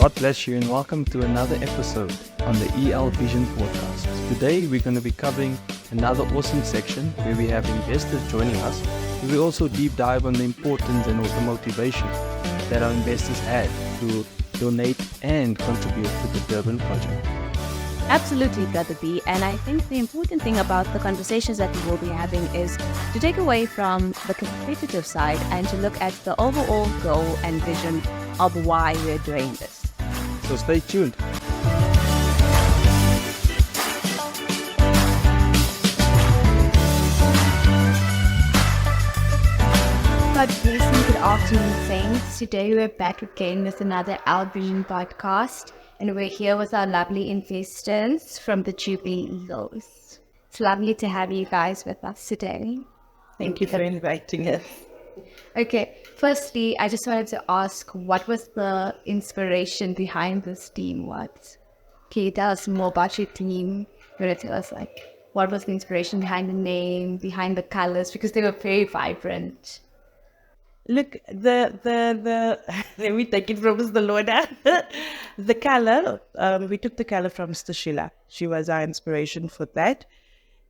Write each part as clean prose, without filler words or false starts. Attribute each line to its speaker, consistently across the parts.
Speaker 1: God bless you and welcome to another episode on the EL Vision podcast. Today we're going to be covering another awesome section where we have investors joining us. We also deep dive on the importance and also motivation that our investors had to donate and contribute to the Durban project.
Speaker 2: Absolutely, Brother B. And I think the important thing about the conversations that we will be having is to take away from the competitive side and to look at the overall goal and vision of why we're doing this.
Speaker 1: So stay tuned.
Speaker 3: God bless and good afternoon, saints. Today we're back again with another EL Vision podcast, and we're here with our lovely investors from the Jubilee Eagles. It's lovely to have you guys with us today.
Speaker 4: Thank you for inviting us.
Speaker 3: Okay, firstly, I just wanted to ask, what was the inspiration behind this team? Can you tell us more about your team? You want to tell us, what was the inspiration behind the name, behind the colors? Because they were very vibrant.
Speaker 4: Look, the let me take it from the Lorna. The color, we took the color from Sheila. She was our inspiration for that.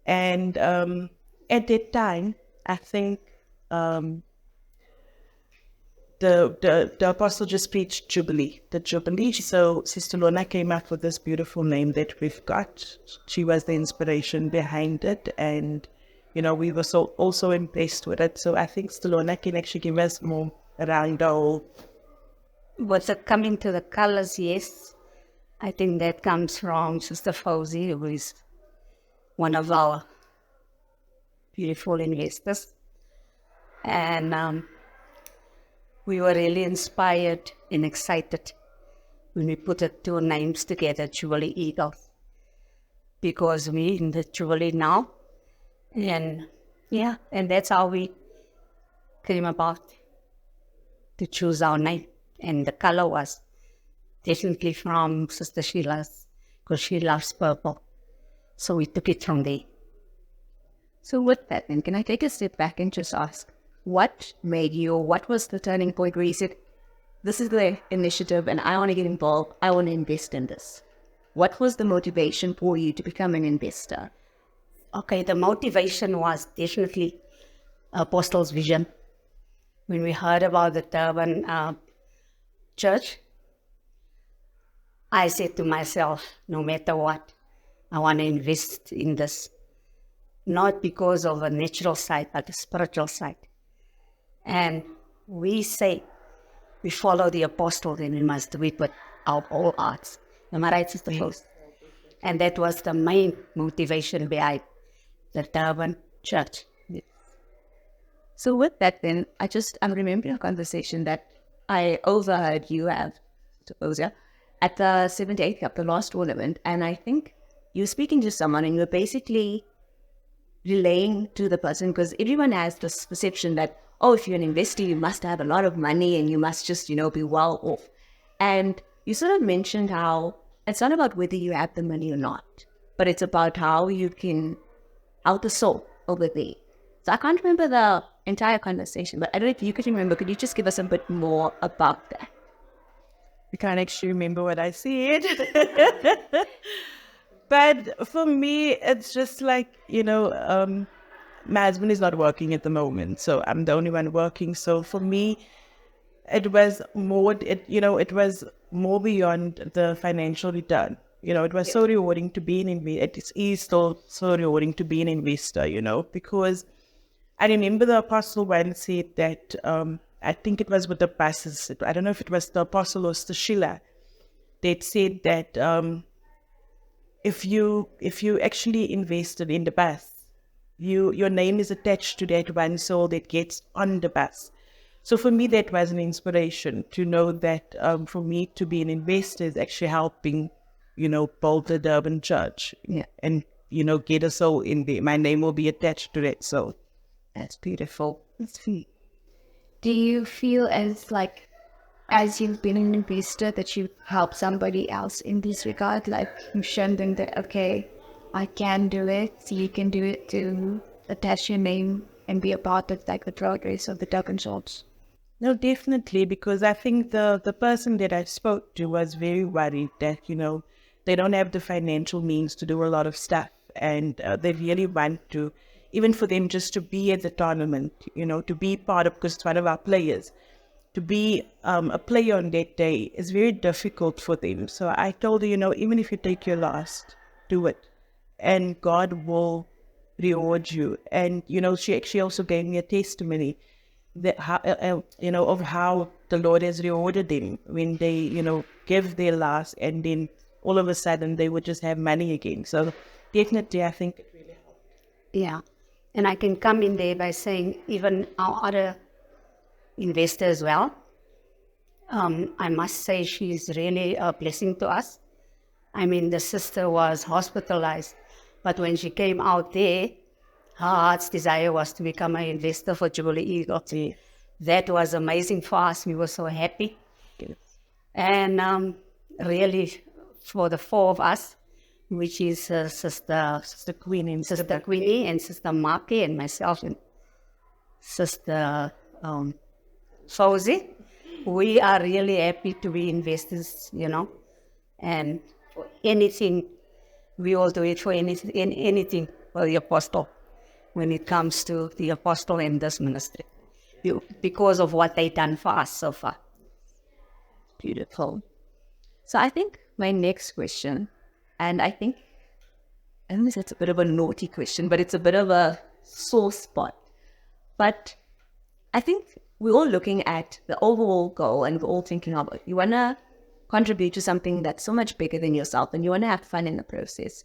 Speaker 4: And at that time, I think the apostle just preached Jubilee, the Jubilee. So Sister Lorna came up with this beautiful name that we've got. She was the inspiration behind it, and we were also impressed with it. So I think Sister Lorna can actually give us more around the whole.
Speaker 2: What's coming to the colors? Yes, I think that comes from Sister Fozia, who is one of our beautiful investors, and we were really inspired and excited when we put the two names together, Jubilee Eagles, because we in the Jubilee now, and that's how we came about to choose our name. And the color was definitely from Sister Sheila's, because she loves purple, so we took it from there.
Speaker 3: So with that then, can I take a step back and just ask, what made you, or what was the turning point where you said, this is the initiative and I want to get involved, I want to invest in this? What was the motivation for you to become an investor?
Speaker 2: Okay, the motivation was definitely Apostles' vision. When we heard about the Durban church, I said to myself, no matter what, I want to invest in this. Not because of a natural side, but the spiritual side. And we say we follow the apostles and we must do it with our whole hearts. Am I right, Sister Fos? And that was the main motivation behind the Durban church.
Speaker 3: Yes. So with that then, I'm remembering a conversation that I overheard you have, Fozia, at the 78 Cup, the last tournament. And I think you were speaking to someone and you were basically relaying to the person, because everyone has this perception that, if you're an investor, you must have a lot of money and you must just, be well off. And you sort of mentioned how it's not about whether you have the money or not, but it's about how you can out the soul over there. So I can't remember the entire conversation, but I don't know if you could remember. Could you just give us a bit more about that?
Speaker 4: I can't actually remember what I said. But for me, it's just like, my husband is not working at the moment, so I'm the only one working. So for me, it was more, it was more beyond the financial return. It was so rewarding to be an investor. It is still so rewarding to be an investor, because I remember the apostle once said that, I think it was with the buses. I don't know if it was the apostle or the Sheila. They said that if you actually invested in the bus, your name is attached to that one soul that gets on the bus. So for me, that was an inspiration to know that for me to be an investor is actually helping, build the Durban church.
Speaker 3: Yeah.
Speaker 4: And, get a soul in there. My name will be attached to that soul.
Speaker 3: That's beautiful. That's sweet. Do you feel as you've been an investor, that you help somebody else in this regard? Like you've shown them that, okay, I can do it, so you can do it too. Attach your name and be a part of the progress of the Durban church.
Speaker 4: No, definitely, because I think the person that I spoke to was very worried that, they don't have the financial means to do a lot of stuff. And they really want to, even for them just to be at the tournament, to be part of, because it's one of our players, to be a player on that day is very difficult for them. So I told her, even if you take your last, do it. And God will reward you. And, she actually also gave me a testimony that how, of how the Lord has rewarded them when they, give their last, and then all of a sudden they would just have money again. So definitely, I think it really helped.
Speaker 2: Yeah. And I can come in there by saying even our other investor as well. I must say she's really a blessing to us. I mean, the sister was hospitalized, but when she came out there, her heart's desire was to become an investor for Jubilee Eagles.
Speaker 4: Yeah.
Speaker 2: That was amazing for us. We were so happy. And really, for the four of us, which is Sister Queenie and Sister Marky and myself and Sister Fozia, we are really happy to be investors, and for anything, we all do it for anything for the apostle when it comes to the apostle and this ministry, because of what they've done for us so far.
Speaker 3: Beautiful. So I think my next question, and I think it's a bit of a naughty question, but it's a bit of a sore spot. But I think we're all looking at the overall goal, and we're all thinking about, you want to contribute to something that's so much bigger than yourself, and you want to have fun in the process.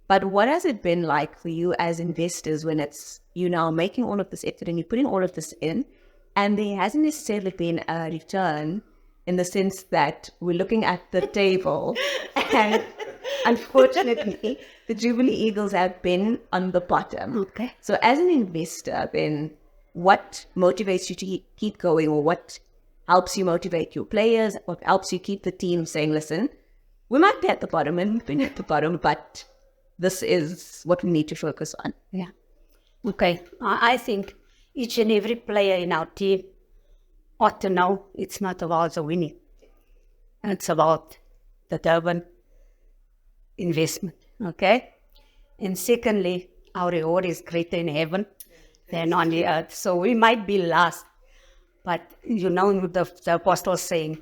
Speaker 3: But what has it been like for you as investors when it's you now making all of this effort and you're putting all of this in, and there hasn't necessarily been a return, in the sense that we're looking at the table and unfortunately the Jubilee Eagles have been on the bottom.
Speaker 2: Okay.
Speaker 3: So as an investor, then what motivates you to keep going, or what helps you motivate your players, what helps you keep the team saying, listen, we might be at the bottom and we've been at the bottom, but this is what we need to focus on.
Speaker 2: Yeah. Okay. I think each and every player in our team ought to know it's not about the winning. It's about the Durban investment. Okay? And secondly, our reward is greater in heaven than on the earth. So we might be last, but the apostle saying,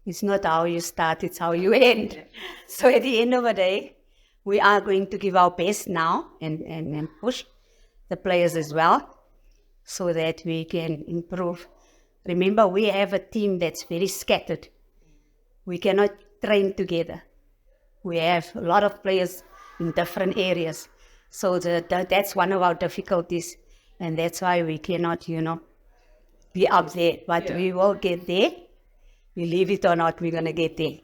Speaker 2: it's not how you start, it's how you end. So at the end of the day, we are going to give our best now and push the players as well so that we can improve. Remember, we have a team that's very scattered. We cannot train together. We have a lot of players in different areas. So that's one of our difficulties. And that's why we cannot, be up there. But we will get there. Believe it or not, we're going to get there.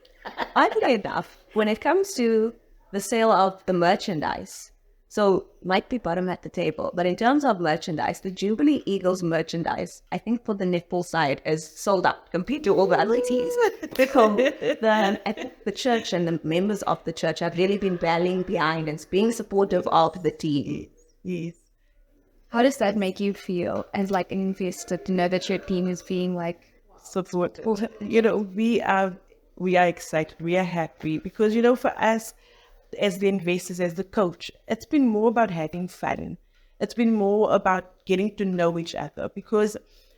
Speaker 3: Oddly enough, when it comes to the sale of the merchandise, so might be bottom at the table, but in terms of merchandise, the Jubilee Eagles merchandise, I think for the netball side, is sold out compared to all the other teams. Because the church and the members of the church have really been rallying behind and being supportive of the team.
Speaker 4: Yes.
Speaker 5: How does that make you feel as like an investor to know that your team is being like
Speaker 4: Supported? We are excited. We are happy because, for us, as the investors, as the coach, it's been more about having fun. It's been more about getting to know each other, because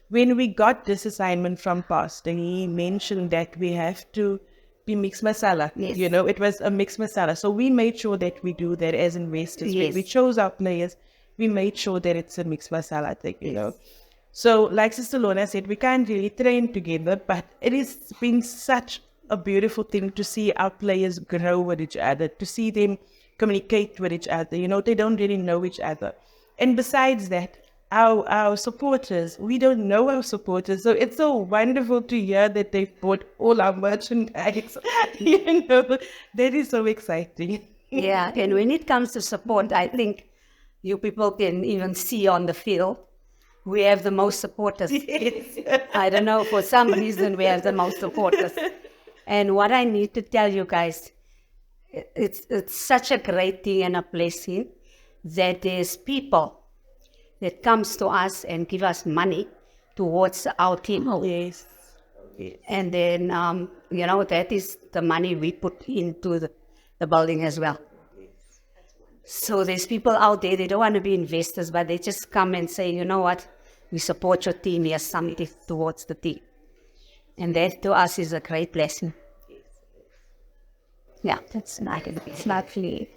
Speaker 4: when we got this assignment from Pastor, he mentioned that we have to be mixed masala.
Speaker 2: Yes.
Speaker 4: It was a mixed masala. So we made sure that we do that as investors.
Speaker 2: Yes.
Speaker 4: We chose our players. We made sure that it's a mixed masala thing, So like Sister Lorna said, we can't really train together, but it has been such a beautiful thing to see our players grow with each other, to see them communicate with each other. They don't really know each other. And besides that, our supporters, we don't know our supporters. So it's so wonderful to hear that they've bought all our merchandise. That is so exciting.
Speaker 2: Yeah, and when it comes to support, I think you people can even see on the field, we have the most supporters.
Speaker 4: Yes.
Speaker 2: I don't know, for some reason we have the most supporters. And what I need to tell you guys, it's such a great thing and a blessing that there's people that comes to us and give us money towards our team.
Speaker 4: Yes.
Speaker 2: And then, that is the money we put into the building as well. So there's people out there, they don't want to be investors, but they just come and say, you know what, we support your team, here's something towards the team. And that to us is a great blessing. Yeah,
Speaker 5: That's nice. It's lovely.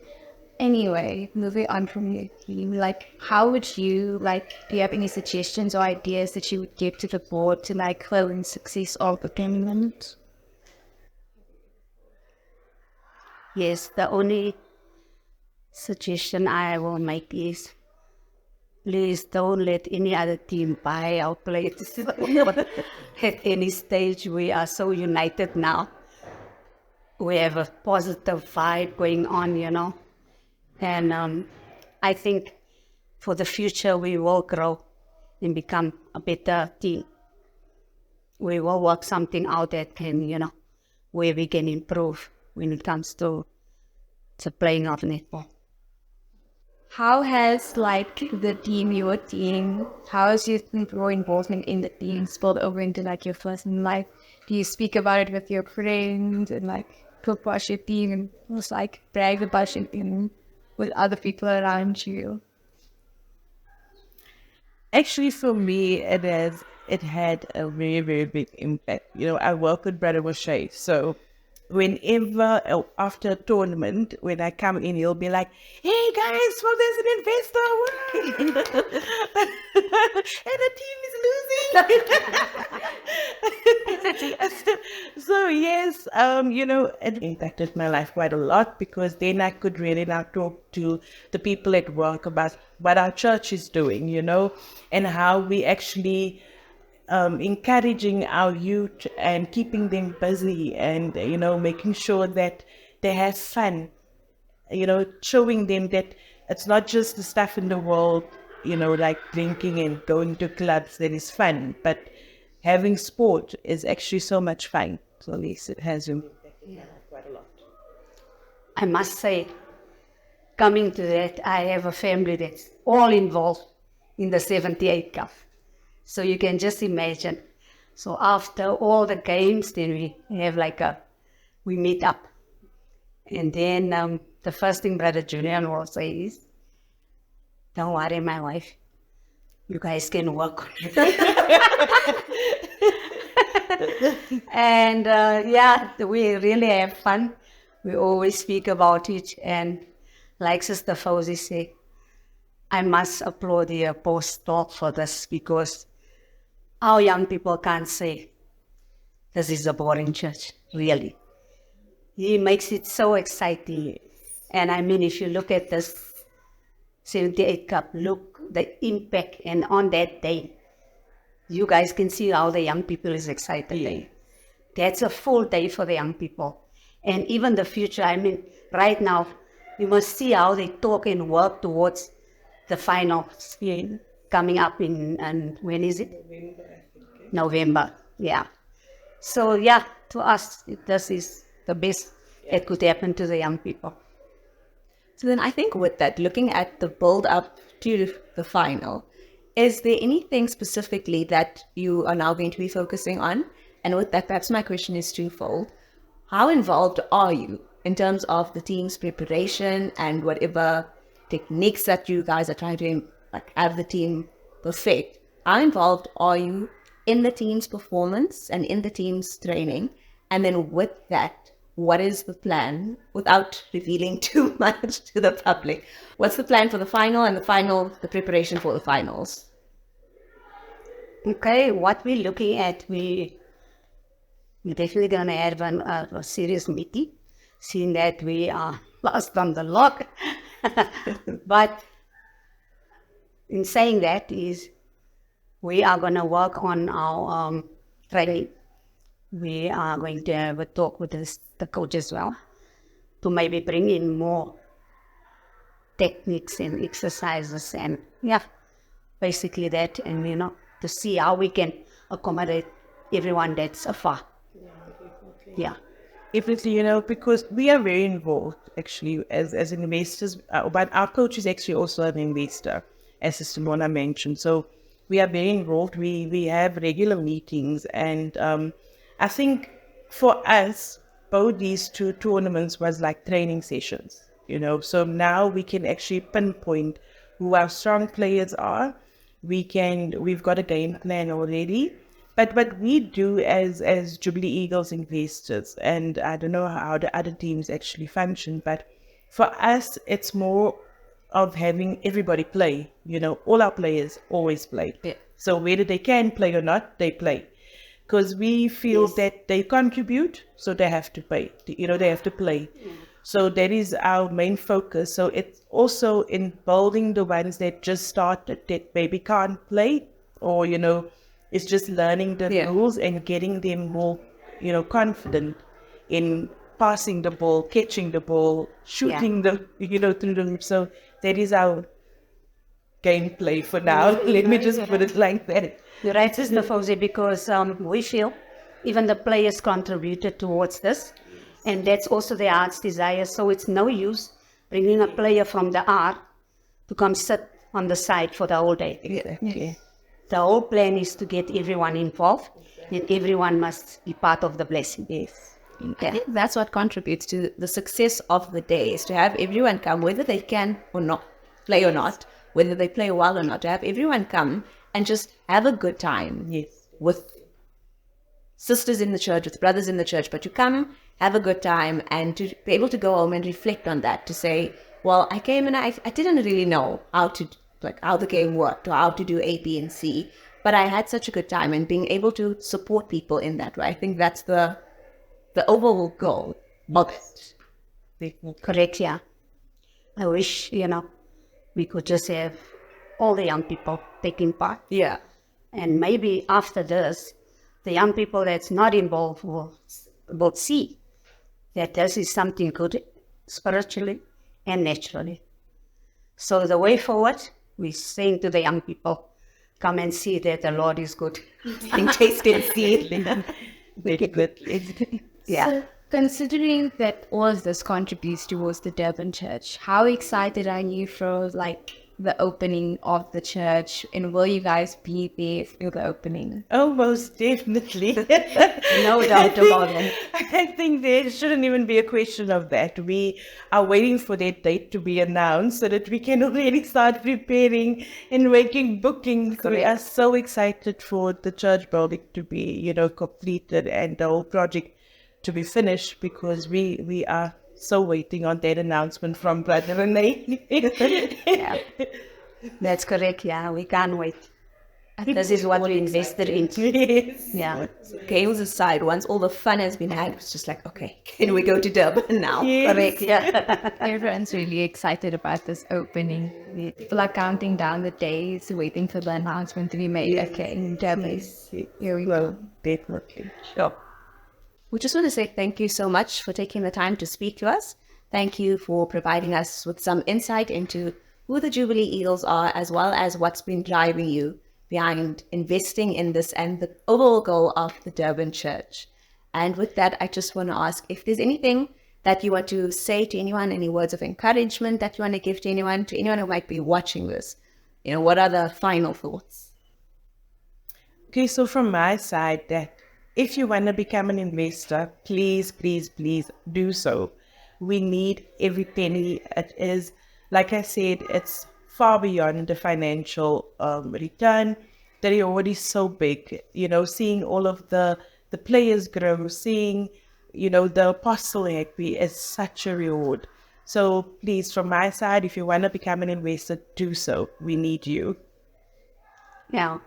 Speaker 5: Anyway, moving on from your team, like, how would you, like, do you have any suggestions or ideas that you would give to the board to, like, further the success of the tournament?
Speaker 2: yes, the only suggestion I will make is, please don't let any other team buy our players. At any stage, we are so united now. We have a positive vibe going on, And I think for the future, we will grow and become a better team. We will work something out that can, where we can improve when it comes to playing of netball.
Speaker 5: How has, like, the team, your team, how has your involvement in the team spilled over into, like, your personal life? Do you speak about it with your friends and, like, talk about your team and just, like, brag about your team with other people around you?
Speaker 4: Actually, for me, it had a very, very big impact. I work with Brother Moshe, so whenever after a tournament, when I come in, he'll be like, "Hey guys, well, there's an investor, woo!" and the team is losing. So yes, it impacted my life quite a lot, because then I could really now talk to the people at work about what our church is doing, and how we actually encouraging our youth and keeping them busy, and making sure that they have fun, showing them that it's not just the stuff in the world, like drinking and going to clubs that is fun, but having sport is actually so much fun. So at least it has impacted quite a lot.
Speaker 2: I must say, coming to that, I have a family that's all involved in the 78 Cup. So you can just imagine. So after all the games, then we have we meet up. And then the first thing Brother Julian will say is, "Don't worry, my wife, you guys can work on it." And we really have fun. We always speak about it. And like Sister Fozia said, I must applaud the apostle for this, because our young people can't say, this is a boring church, really. He makes it so exciting. And I mean, if you look at this 78 Cup, look, the impact, and on that day, you guys can see how the young people is excited.
Speaker 4: Yeah.
Speaker 2: That's a full day for the young people. And even the future, I mean, right now, you must see how they talk and work towards the finals coming up and when is it? November, yeah. So to us, this is the best that could happen to the young people.
Speaker 3: So then I think with that, looking at the build up to the final, is there anything specifically that you are now going to be focusing on? And with that, perhaps my question is twofold. How involved are you in terms of the team's preparation and whatever techniques that you guys are trying to have the team perfect? How involved are you in the team's performance and in the team's training? And then with that, what is the plan, without revealing too much to the public? What's the plan for the final, and the preparation for the finals?
Speaker 2: Okay, what we're looking at, we're definitely going to have a serious meeting, seeing that we are last on the log. But in saying that is, we are going to work on our training. We are going to have a talk with the coach as well, to maybe bring in more techniques and exercises, and basically that, and to see how we can accommodate everyone that's afar. Yeah.
Speaker 4: Definitely, because we are very involved actually as investors, but our coach is actually also an investor, as Sister Lorna mentioned. So we are very involved. We have regular meetings, and I think for us, both these two tournaments was like training sessions, So now we can actually pinpoint who our strong players are. We've got a game plan already. But what we do as Jubilee Eagles investors, and I don't know how the other teams actually function, but for us, it's more of having everybody play. All our players always play.
Speaker 3: Yeah.
Speaker 4: So whether they can play or not, they play. Because we feel that they contribute, so they have to pay. They have to play. So that is our main focus. So it's also in building the ones that just started, that maybe can't play, or, it's just learning the rules and getting them more, confident in passing the ball, catching the ball, shooting through them. So that is our gameplay for now. Let me just put it like that.
Speaker 2: You're right, Sister Fozia, because we feel even the players contributed towards this, and that's also their heart's desire. So it's no use bringing a player from the art to come sit on the side for the whole day.
Speaker 4: Exactly.
Speaker 2: The whole plan is to get everyone involved, and everyone must be part of the blessing.
Speaker 3: Yes. I think that's what contributes to the success of the day, is to have everyone come, whether they can or not play or not, whether they play well or not, to have everyone come and just have a good time.
Speaker 4: Yes.
Speaker 3: With sisters in the church, with brothers in the church, but to come, have a good time, and to be able to go home and reflect on that, to say, well, I came and I didn't really know how the game worked or how to do A, B, and C, but I had such a good time, and being able to support people in that way. I think that's the overall goal of it.
Speaker 2: Correct, yeah. I wish, we could just have all the young people taking part.
Speaker 3: Yeah.
Speaker 2: And maybe after this, the young people that's not involved will see that this is something good spiritually and naturally. So the way forward, we're saying to the young people, come and see that the Lord is good. And taste and see it.
Speaker 4: Very good.
Speaker 2: Yeah.
Speaker 5: So, considering that all of this contributes towards the Durban church, how excited are you for the opening of the church, and will you guys be there for the opening?
Speaker 4: Oh, most definitely.
Speaker 2: No doubt about it.
Speaker 4: I think there shouldn't even be a question of that. We are waiting for that date to be announced so that we can already start preparing and making bookings. We are so excited for the church building to be, completed, and the whole project to be finished, because we are so waiting on that announcement from Brother Renee.
Speaker 2: Yeah. That's correct, yeah. We can't wait. This is what we invested in.
Speaker 4: Yes.
Speaker 2: Yeah.
Speaker 3: Games aside, once all the fun has been had, it's just like, okay, can we go to Durban now?
Speaker 4: Yes.
Speaker 2: Correct, yeah.
Speaker 5: Everyone's really excited about this opening. People are counting down the days, waiting for the announcement to be made. Okay, Durban. Here we go.
Speaker 4: Definitely.
Speaker 3: Sure. We just want to say thank you so much for taking the time to speak to us. Thank you for providing us with some insight into who the Jubilee Eagles are, as well as what's been driving you behind investing in this and the overall goal of the Durban Church. And with that, I just want to ask if there's anything that you want to say to anyone, any words of encouragement that you want to give to anyone who might be watching this. What are the final thoughts?
Speaker 4: Okay, so from my side, that if you want to become an investor, please, please, please do so. We need every penny. It is, like I said, it's far beyond the financial return. The reward is so big. Seeing all of the players grow, seeing, the apostle happy is such a reward. So please, from my side, if you want to become an investor, do so. We need you.
Speaker 2: Yeah.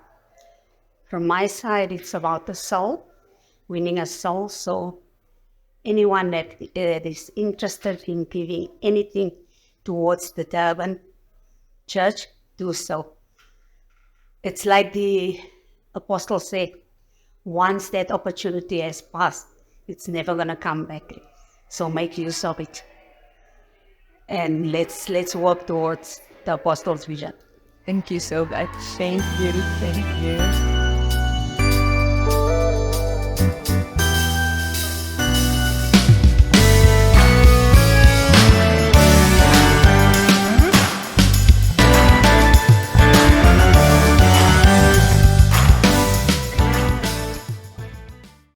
Speaker 2: From my side, it's about the soul. Winning a soul. So anyone that is interested in giving anything towards the Durban church, do so. It's like the apostle said, once that opportunity has passed, it's never going to come back. So make use of it. And let's work towards the apostle's vision.
Speaker 5: Thank you so much.
Speaker 4: Thank you. Thank you.